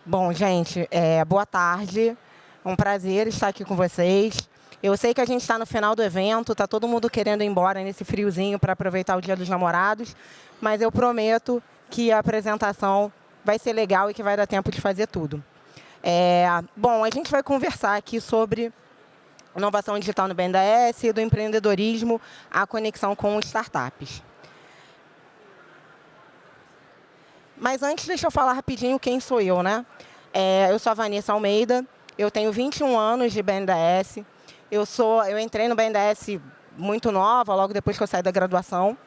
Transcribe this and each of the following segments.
Bom, gente, boa tarde. É um prazer estar aqui com vocês. Eu sei que a gente está no final do evento, está todo mundo querendo ir embora nesse friozinho para aproveitar o Dia dos Namorados, mas eu prometo que a apresentação vai ser legal e que vai dar tempo de fazer tudo. Bom, a gente vai conversar aqui sobre inovação digital no BNDES, do empreendedorismo à conexão com startups. Mas antes, deixa eu falar rapidinho quem sou eu, né? Eu sou a Vanessa Almeida, eu tenho 21 anos de BNDES. Eu entrei no BNDES muito nova, logo depois que eu saí da graduação.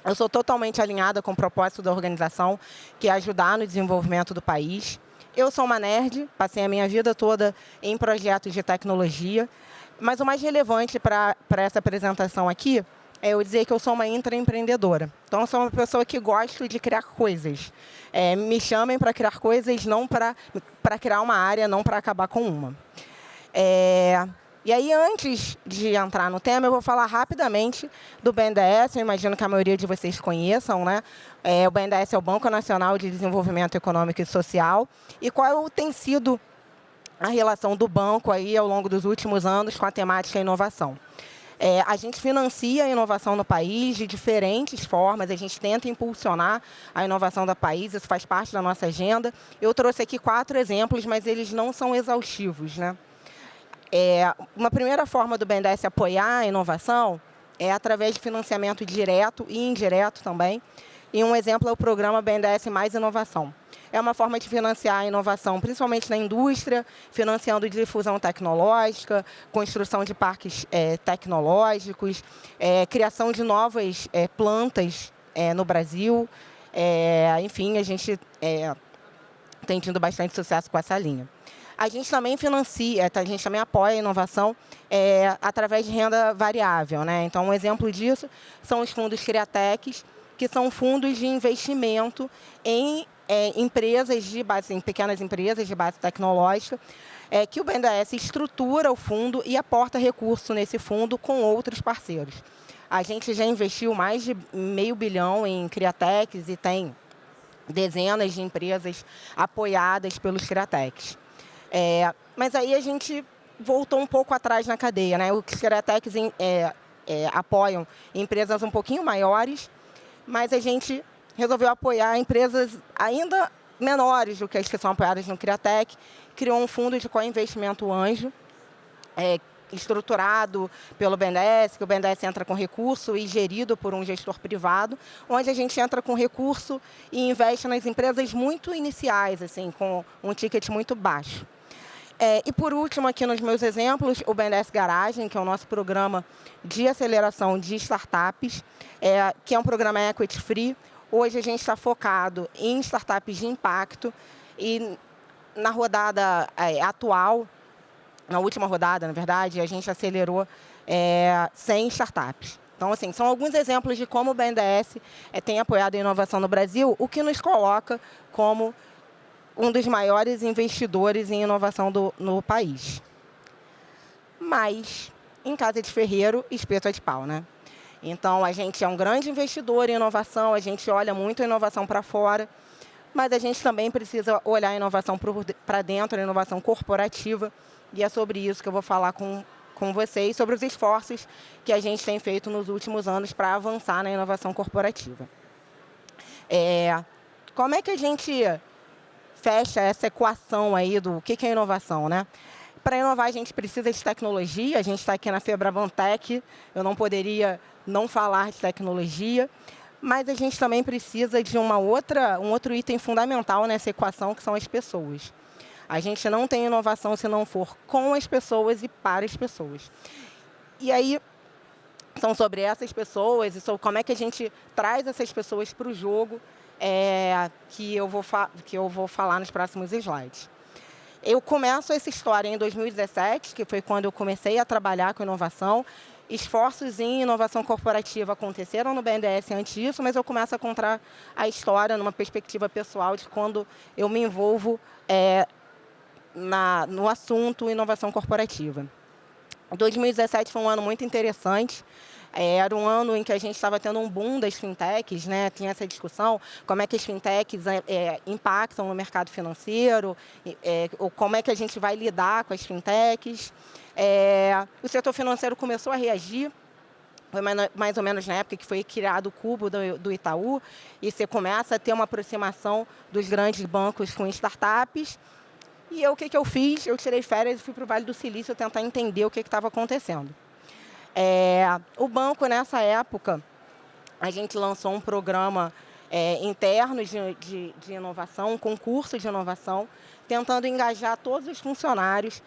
Eu sou totalmente alinhada com o propósito da organização, que é ajudar no desenvolvimento do país. Eu sou uma nerd, passei a minha vida toda em projetos de tecnologia, mas o mais relevante para essa apresentação aqui é eu dizer que eu sou uma intraempreendedora. Então, eu sou uma pessoa que gosto de criar coisas. Me chamem para criar coisas, não para criar uma área, não para acabar com uma. E aí, antes de entrar no tema, eu vou falar rapidamente do BNDES. Eu imagino que a maioria de vocês conheçam, né? O BNDES é o Banco Nacional de Desenvolvimento Econômico e Social. E qual tem sido a relação do banco aí ao longo dos últimos anos com a temática inovação? A gente financia a inovação no país de diferentes formas, a gente tenta impulsionar a inovação do país, isso faz parte da nossa agenda. Eu trouxe aqui 4 exemplos, mas eles não são exaustivos, né? Uma primeira forma do BNDES apoiar a inovação é através de financiamento direto e indireto também. E um exemplo é o programa BNDES Mais Inovação. É uma forma de financiar a inovação, principalmente na indústria, financiando difusão tecnológica, construção de parques tecnológicos, criação de novas plantas no Brasil. Enfim, a gente tem tido bastante sucesso com essa linha. A gente também financia, a gente também apoia a inovação através de renda variável, né? Então, um exemplo disso são os fundos Criatecs, que são fundos de investimento em em pequenas empresas de base tecnológica, que o BNDES estrutura o fundo e aporta recurso nesse fundo com outros parceiros. A gente já investiu mais de R$500 milhão em Criatecs e tem dezenas de empresas apoiadas pelos Criatecs. Mas aí a gente voltou um pouco atrás na cadeia, né? Os Criatecs apoiam empresas um pouquinho maiores, mas a gente resolveu apoiar empresas ainda menores do que as que são apoiadas no Criatec, criou um fundo de co-investimento anjo, estruturado pelo BNDES, que o BNDES entra com recurso e gerido por um gestor privado, onde a gente entra com recurso e investe nas empresas muito iniciais, assim, com um ticket muito baixo. E, por último, aqui nos meus exemplos, o BNDES Garagem, que é o nosso programa de aceleração de startups, que é um programa equity free. Hoje, a gente está focado em startups de impacto e, na rodada atual, na última rodada, na verdade, a gente acelerou 100 startups. Então, assim, são alguns exemplos de como o BNDES tem apoiado a inovação no Brasil, o que nos coloca como um dos maiores investidores em inovação no país. Mas, em casa de ferreiro, espeto é de pau, né? Então, a gente é um grande investidor em inovação, a gente olha muito a inovação para fora, mas a gente também precisa olhar a inovação para dentro, a inovação corporativa, e é sobre isso que eu vou falar com vocês, sobre os esforços que a gente tem feito nos últimos anos para avançar na inovação corporativa. Como é que a gente fecha essa equação aí do que é inovação, né? Para inovar, a gente precisa de tecnologia. A gente está aqui na Febrabantec, eu não poderia não falar de tecnologia, mas a gente também precisa de um outro item fundamental nessa equação, que são as pessoas. A gente não tem inovação se não for com as pessoas e para as pessoas. E aí, são sobre essas pessoas e sobre como é que a gente traz essas pessoas para o jogo, que eu vou falar nos próximos slides. Eu começo essa história em 2017, que foi quando eu comecei a trabalhar com inovação. Esforços em inovação corporativa aconteceram no BNDES antes disso, mas eu começo a contar a história numa perspectiva pessoal de quando eu me envolvo no assunto inovação corporativa. 2017 foi um ano muito interessante. Era um ano em que a gente estava tendo um boom das fintechs, né? Tinha essa discussão, como é que as fintechs impactam no mercado financeiro, ou como é que a gente vai lidar com as fintechs. O setor financeiro começou a reagir, foi mais ou menos na época que foi criado o Cubo do Itaú, e você começa a ter uma aproximação dos grandes bancos com startups. E o que eu fiz? Eu tirei férias e fui para o Vale do Silício tentar entender o que estava acontecendo. O banco, nessa época, a gente lançou um programa interno de inovação, um concurso de inovação, tentando engajar todos os funcionários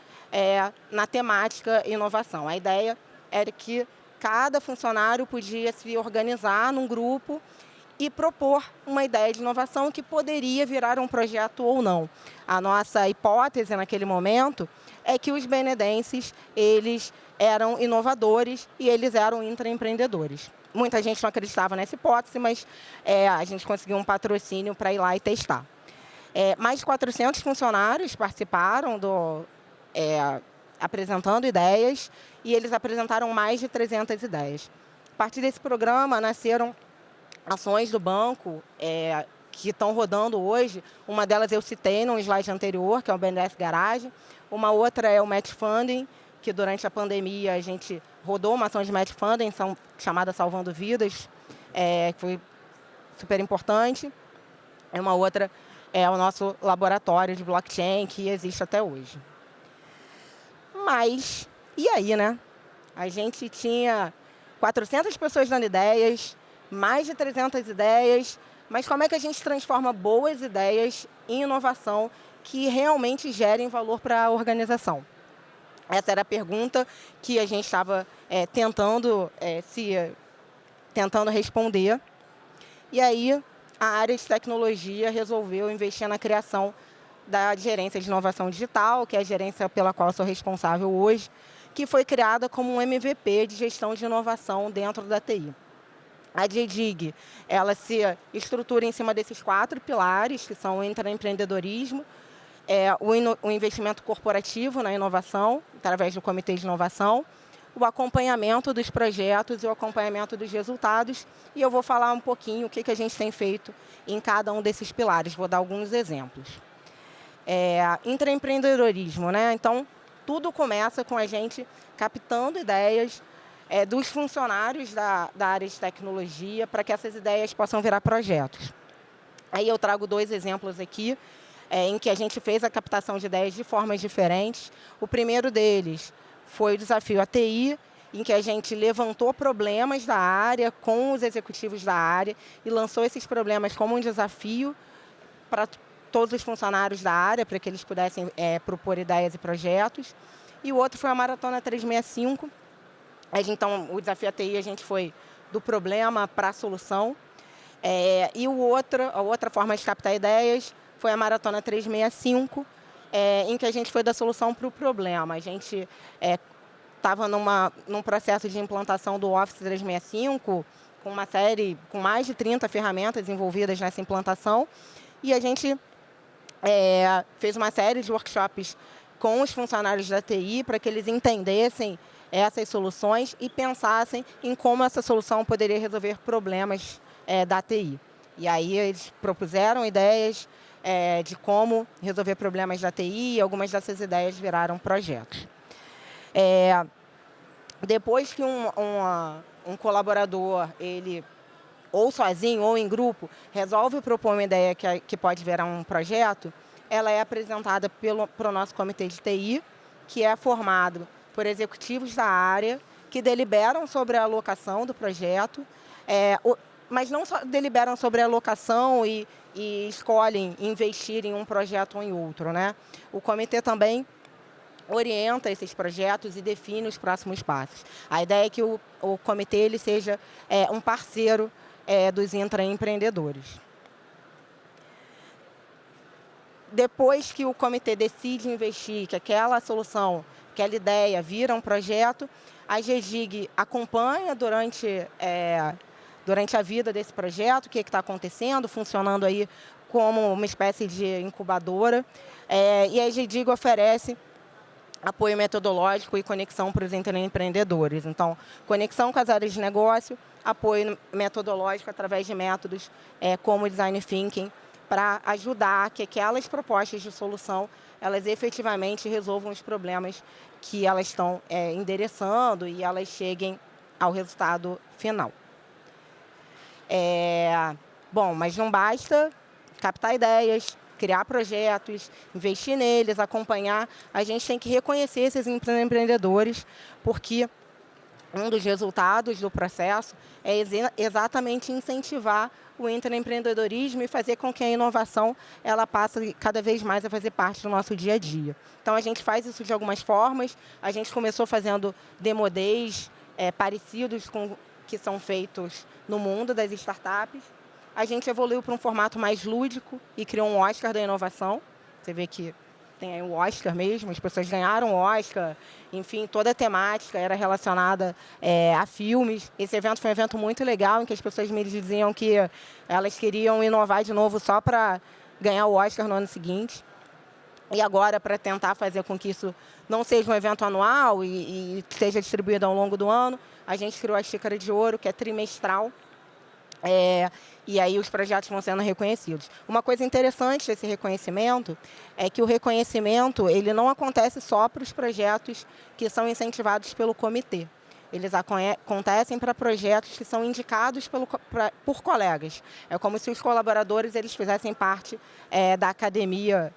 na temática inovação. A ideia era que cada funcionário podia se organizar num grupo e propor uma ideia de inovação que poderia virar um projeto ou não. A nossa hipótese naquele momento é que os benedenses, eles eram inovadores e eles eram intraempreendedores. Muita gente não acreditava nessa hipótese, mas a gente conseguiu um patrocínio para ir lá e testar. Mais de 400 funcionários participaram apresentando ideias, e eles apresentaram mais de 300 ideias. A partir desse programa, nasceram ações do banco que estão rodando hoje. Uma delas eu citei no slide anterior, que é o BNDES Garage. Uma outra é o Match Funding, que durante a pandemia a gente rodou uma ação de Match Funding chamada Salvando Vidas, que foi super importante. Uma outra é o nosso laboratório de blockchain, que existe até hoje. Mas, e aí, né? A gente tinha 400 pessoas dando ideias, mais de 300 ideias, mas como é que a gente transforma boas ideias em inovação que realmente gerem valor para a organização? Essa era a pergunta que a gente estava tentando responder. E aí, a área de tecnologia resolveu investir na criação da gerência de inovação digital, que é a gerência pela qual eu sou responsável hoje, que foi criada como um MVP de gestão de inovação dentro da TI. A JDIG, ela se estrutura em cima desses 4 pilares, que são o intraempreendedorismo, o investimento corporativo na inovação, através do Comitê de Inovação, o acompanhamento dos projetos e o acompanhamento dos resultados. E eu vou falar um pouquinho o que a gente tem feito em cada um desses pilares. Vou dar alguns exemplos. Intraempreendedorismo, né? Então, tudo começa com a gente captando ideias dos funcionários da área de tecnologia para que essas ideias possam virar projetos. Aí eu trago 2 exemplos aqui, em que a gente fez a captação de ideias de formas diferentes. O primeiro deles foi o desafio ATI, em que a gente levantou problemas da área com os executivos da área e lançou esses problemas como um desafio para todos os funcionários da área, para que eles pudessem propor ideias e projetos. E o outro foi a Maratona 365. Então, o desafio ATI, a gente foi do problema para a solução. E a outra forma de captar ideias foi a Maratona 365, em que a gente foi da solução para o problema. A gente estava num processo de implantação do Office 365, com mais de 30 ferramentas envolvidas nessa implantação, e a gente fez uma série de workshops com os funcionários da TI para que eles entendessem essas soluções e pensassem em como essa solução poderia resolver problemas da TI. E aí eles propuseram ideias de como resolver problemas da TI, e algumas dessas ideias viraram projetos. Depois que um colaborador, ele ou sozinho ou em grupo, resolve propor uma ideia que pode virar um projeto, ela é apresentada para o nosso comitê de TI, que é formado por executivos da área, que deliberam sobre a alocação do projeto, mas não só deliberam sobre a alocação e escolhem investir em um projeto ou em outro, né? O comitê também orienta esses projetos e define os próximos passos. A ideia é que o comitê ele seja um parceiro dos intraempreendedores. Depois que o comitê decide investir, que aquela solução, aquela ideia vira um projeto, a GGIG acompanha durante a vida desse projeto, o que está acontecendo, funcionando aí como uma espécie de incubadora. E a GGIG oferece apoio metodológico e conexão para os empreendedores. Então, conexão com as áreas de negócio, apoio metodológico através de métodos como Design Thinking, para ajudar que aquelas propostas de solução, elas efetivamente resolvam os problemas que elas estão endereçando e elas cheguem ao resultado final. Bom, mas não basta captar ideias, criar projetos, investir neles, acompanhar. A gente tem que reconhecer esses empreendedores, porque um dos resultados do processo é exatamente incentivar o empreendedorismo e fazer com que a inovação ela passe cada vez mais a fazer parte do nosso dia a dia. Então, a gente faz isso de algumas formas. A gente começou fazendo demo days parecidos com que são feitos no mundo das startups. A gente evoluiu para um formato mais lúdico e criou um Oscar da inovação. Você vê que tem aí o Oscar mesmo, as pessoas ganharam o Oscar, enfim, toda a temática era relacionada a filmes. Esse evento foi um evento muito legal, em que as pessoas me diziam que elas queriam inovar de novo só para ganhar o Oscar no ano seguinte. E agora, para tentar fazer com que isso não seja um evento anual e seja distribuído ao longo do ano, a gente criou a Xícara de Ouro, que é trimestral. E aí os projetos vão sendo reconhecidos. Uma coisa interessante desse reconhecimento é que o reconhecimento ele não acontece só para os projetos que são incentivados pelo comitê. Eles acontecem para projetos que são indicados por colegas. É como se os colaboradores eles fizessem parte da academia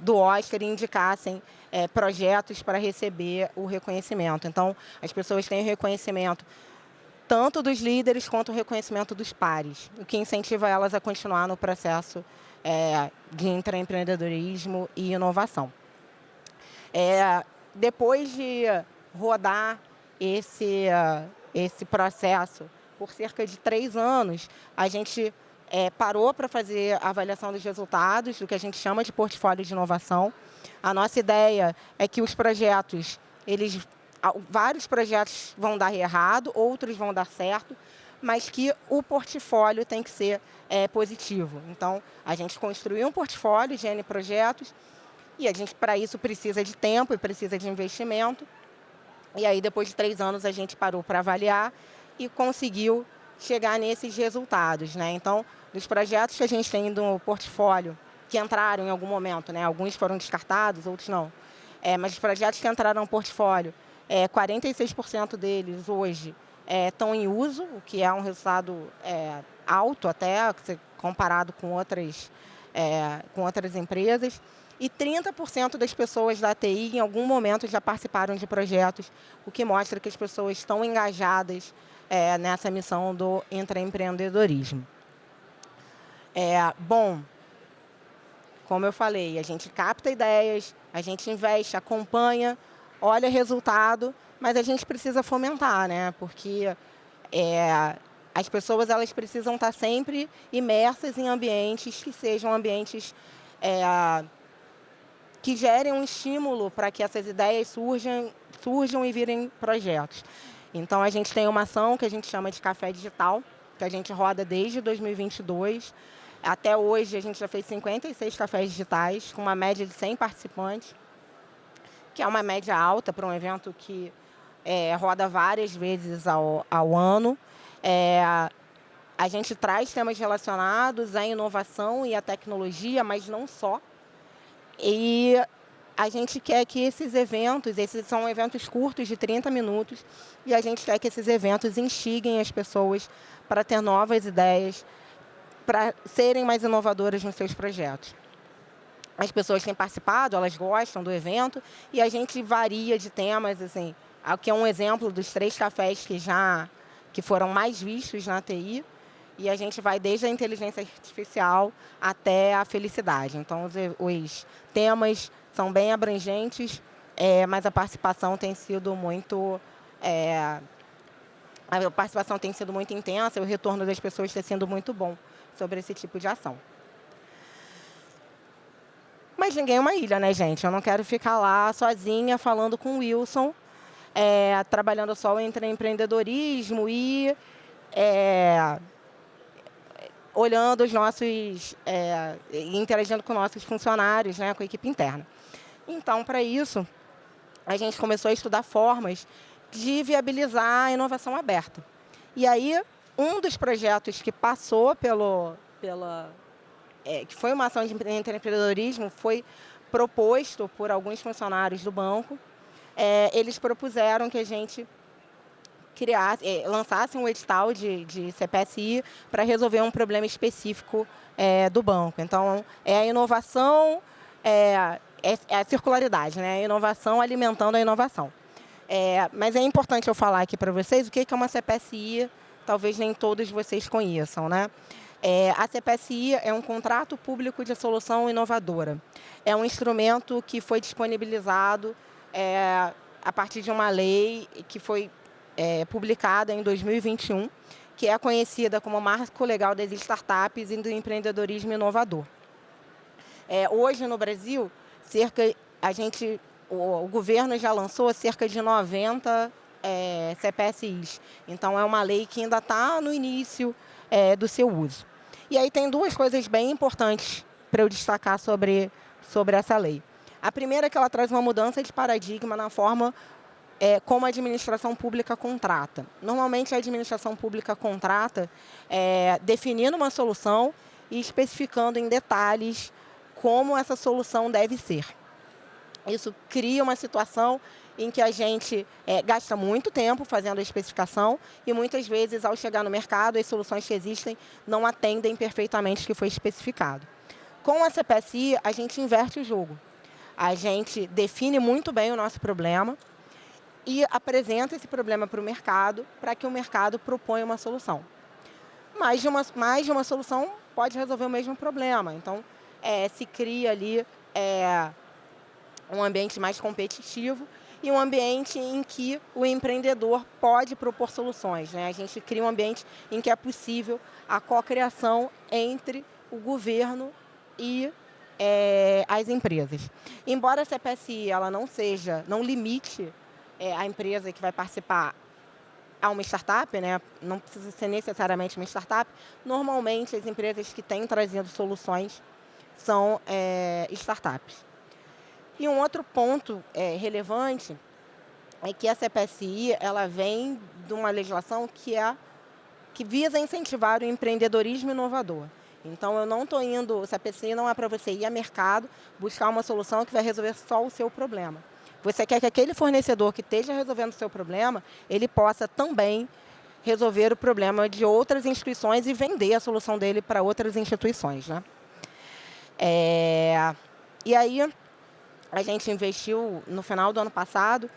do Oscar e indicassem projetos para receber o reconhecimento. Então, as pessoas têm o reconhecimento tanto dos líderes quanto o reconhecimento dos pares, o que incentiva elas a continuar no processo de empreendedorismo e inovação. Depois de rodar esse processo por cerca de 3 anos, a gente parou para fazer a avaliação dos resultados, do que a gente chama de portfólio de inovação. A nossa ideia é que os projetos, vários projetos vão dar errado, outros vão dar certo, mas que o portfólio tem que ser positivo. Então, a gente construiu um portfólio de N projetos e a gente, para isso, precisa de tempo e precisa de investimento. E aí, depois de 3 anos, a gente parou para avaliar e conseguiu chegar nesses resultados, né? Então, dos projetos que a gente tem no portfólio, que entraram em algum momento, né? Alguns foram descartados, outros não. Mas os projetos que entraram no portfólio, 46% deles hoje estão em uso, o que é um resultado alto até, comparado com outras empresas. E 30% das pessoas da TI, em algum momento, já participaram de projetos, o que mostra que as pessoas estão engajadas nessa missão do intraempreendedorismo. Bom, como eu falei, a gente capta ideias, a gente investe, acompanha, olha resultado, mas a gente precisa fomentar, né? Porque as pessoas elas precisam estar sempre imersas em ambientes que sejam ambientes que gerem um estímulo para que essas ideias surjam e virem projetos. Então, a gente tem uma ação que a gente chama de Café Digital, que a gente roda desde 2022. Até hoje, a gente já fez 56 cafés digitais, com uma média de 100 participantes, que é uma média alta para um evento que roda várias vezes ao ano. A gente traz temas relacionados à inovação e à tecnologia, mas não só. E a gente quer que esses são eventos curtos de 30 minutos, e a gente quer que esses eventos instiguem as pessoas para ter novas ideias, para serem mais inovadoras nos seus projetos. As pessoas têm participado, elas gostam do evento, e a gente varia de temas, assim, aqui é um exemplo dos 3 cafés que foram mais vistos na TI, e a gente vai desde a inteligência artificial até a felicidade. Então, os temas são bem abrangentes, mas a participação tem sido muito intensa, e o retorno das pessoas tem sido muito bom sobre esse tipo de ação. Mas ninguém é uma ilha, né, gente? Eu não quero ficar lá sozinha falando com o Wilson, trabalhando só entre empreendedorismo e olhando os nossos, interagindo com nossos funcionários, né, com a equipe interna. Então, para isso, a gente começou a estudar formas de viabilizar a inovação aberta. E aí, um dos projetos que passou que foi uma ação de empreendedorismo, foi proposto por alguns funcionários do banco. Eles propuseram que a gente lançasse um edital de CPSI para resolver um problema específico do banco. Então, é a inovação, é a circularidade, né? A inovação alimentando a inovação. Mas é importante eu falar aqui para vocês o que é uma CPSI, talvez nem todos vocês conheçam, né? A CPSI é um contrato público de solução inovadora. É um instrumento que foi disponibilizado a partir de uma lei que foi publicada em 2021, que é conhecida como Marco Legal das Startups e do Empreendedorismo Inovador. Hoje, no Brasil, o governo já lançou cerca de 90 CPSIs. Então, é uma lei que ainda está no início do seu uso. E aí tem duas coisas bem importantes para eu destacar sobre essa lei. A primeira é que ela traz uma mudança de paradigma na forma como a administração pública contrata. Normalmente, a administração pública contrata definindo uma solução e especificando em detalhes como essa solução deve ser. Isso cria uma situação em que a gente gasta muito tempo fazendo a especificação e, muitas vezes, ao chegar no mercado, as soluções que existem não atendem perfeitamente o que foi especificado. Com a CPSI, a gente inverte o jogo. A gente define muito bem o nosso problema e apresenta esse problema para o mercado, para que o mercado proponha uma solução. Mais de uma solução pode resolver o mesmo problema. Então, se cria ali um ambiente mais competitivo e um ambiente em que o empreendedor pode propor soluções, né? A gente cria um ambiente em que é possível a cocriação entre o governo e as empresas. Embora a CPSI ela não limite a empresa que vai participar a uma startup, né? Não precisa ser necessariamente uma startup, normalmente as empresas que têm trazido soluções são startups. E um outro ponto relevante é que a CPSI ela vem de uma legislação que visa incentivar o empreendedorismo inovador. Então, eu não estou indo, a CPSI não é para você ir ao mercado buscar uma solução que vai resolver só o seu problema. Você quer que aquele fornecedor que esteja resolvendo o seu problema, ele possa também resolver o problema de outras instituições e vender a solução dele para outras instituições, né? E aí, a gente investiu, no final do ano passado,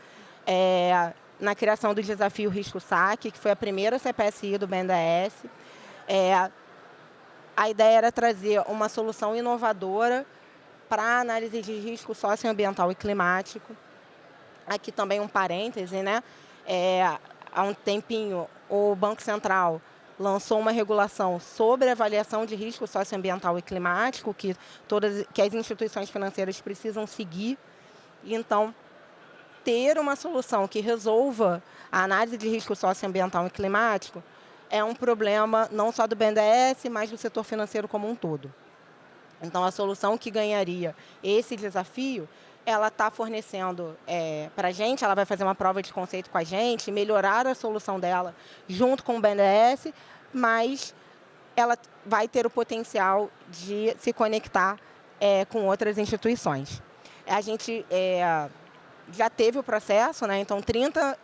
na criação do desafio Risco-Saque, que foi a primeira CPSI do BNDES. A ideia era trazer uma solução inovadora para a análise de risco socioambiental e climático. Aqui também um parêntese, né? Há um tempinho, o Banco Central lançou uma regulação sobre a avaliação de risco socioambiental e climático, que as instituições financeiras precisam seguir. Então, ter uma solução que resolva a análise de risco socioambiental e climático é um problema não só do BNDES, mas do setor financeiro como um todo. Então, a solução que ganharia esse desafio, ela está fornecendo para a gente, ela vai fazer uma prova de conceito com a gente, melhorar a solução dela junto com o BNDES, mas ela vai ter o potencial de se conectar com outras instituições. A gente já teve o processo, né? Então 30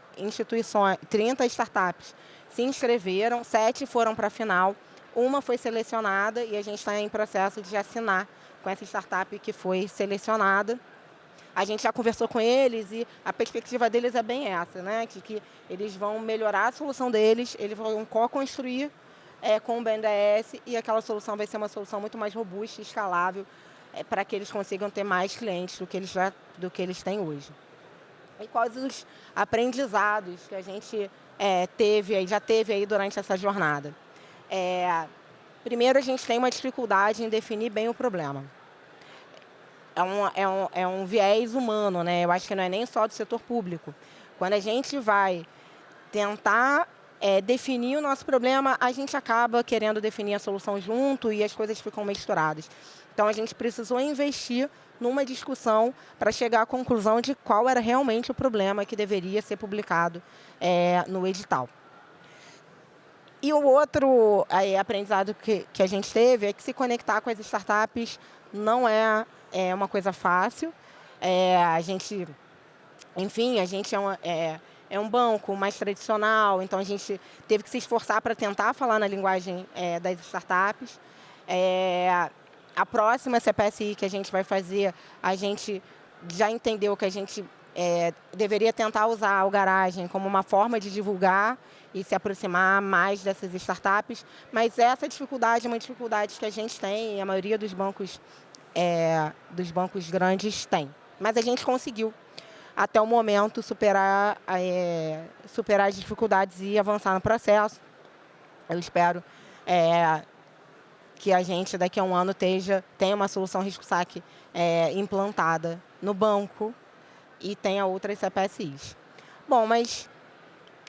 startups se inscreveram, 7 foram para a final, uma foi selecionada e a gente está em processo de assinar com essa startup que foi selecionada. A gente já conversou com eles e a perspectiva deles é bem essa, né? Que eles vão melhorar a solução deles, eles vão co-construir com o BNDES e aquela solução vai ser uma solução muito mais robusta e escalável para que eles consigam ter mais clientes do que eles têm hoje. E quais os aprendizados que a gente já teve aí durante essa jornada? Primeiro, a gente tem uma dificuldade em definir bem o problema. É um viés humano, né? Eu acho que não é nem só do setor público. Quando a gente vai tentar definir o nosso problema, a gente acaba querendo definir a solução junto e as coisas ficam misturadas. Então, a gente precisou investir numa discussão para chegar à conclusão de qual era realmente o problema que deveria ser publicado no edital. E o outro aprendizado que a gente teve é que se conectar com as startups não é uma coisa fácil. A gente, enfim, a gente é um banco mais tradicional, então a gente teve que se esforçar para tentar falar na linguagem das startups. A próxima CPSI que a gente vai fazer, a gente já entendeu que a gente deveria tentar usar o Garagem como uma forma de divulgar e se aproximar mais dessas startups, mas essa dificuldade é uma dificuldade que a gente tem e a maioria dos bancos grandes tem. Mas a gente conseguiu, até o momento, superar as dificuldades e avançar no processo. Eu espero que a gente, daqui a um ano, tenha uma solução risco-saque implantada no banco e tenha outras CPSIs. Bom, mas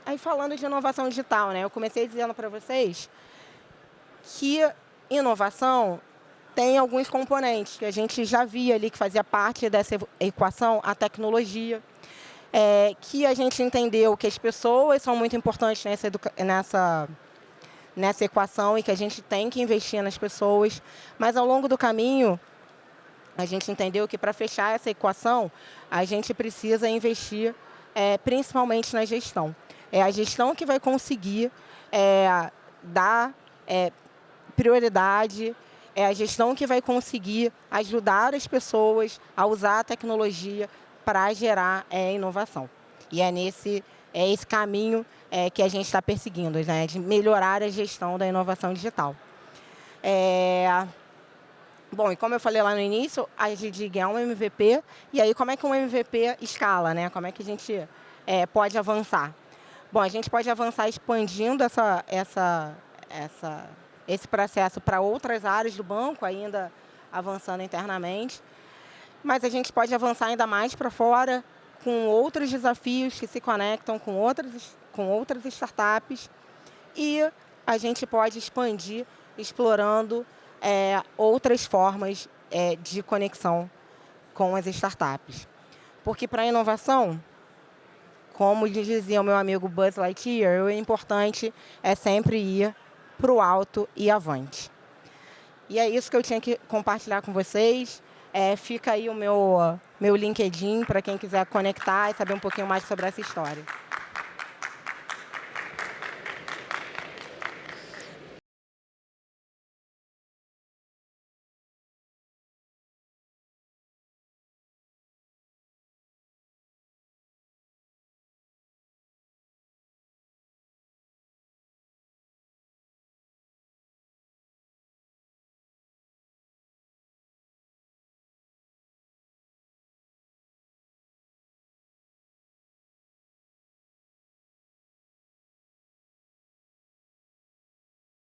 aí falando de inovação digital, né, eu comecei dizendo para vocês que inovação tem alguns componentes que a gente já via ali que fazia parte dessa equação, a tecnologia, que a gente entendeu que as pessoas são muito importantes nessa equação e que a gente tem que investir nas pessoas, mas ao longo do caminho a gente entendeu que para fechar essa equação a gente precisa investir principalmente na gestão. É a gestão que vai conseguir dar prioridade, é a gestão que vai conseguir ajudar as pessoas a usar a tecnologia para gerar inovação. E é esse caminho que a gente está perseguindo, né, de melhorar a gestão da inovação digital. Bom, e como eu falei lá no início, a GDIG é um MVP, e aí como é que um MVP escala, né? Como é que a gente pode avançar? Bom, a gente pode avançar expandindo esse processo para outras áreas do banco, ainda avançando internamente, mas a gente pode avançar ainda mais para fora, com outros desafios que se conectam com outras startups, e a gente pode expandir explorando outras formas de conexão com as startups. Porque para a inovação, como dizia o meu amigo Buzz Lightyear, o importante é sempre ir para o alto e avante. E é isso que eu tinha que compartilhar com vocês. Fica aí o meu LinkedIn para quem quiser conectar e saber um pouquinho mais sobre essa história.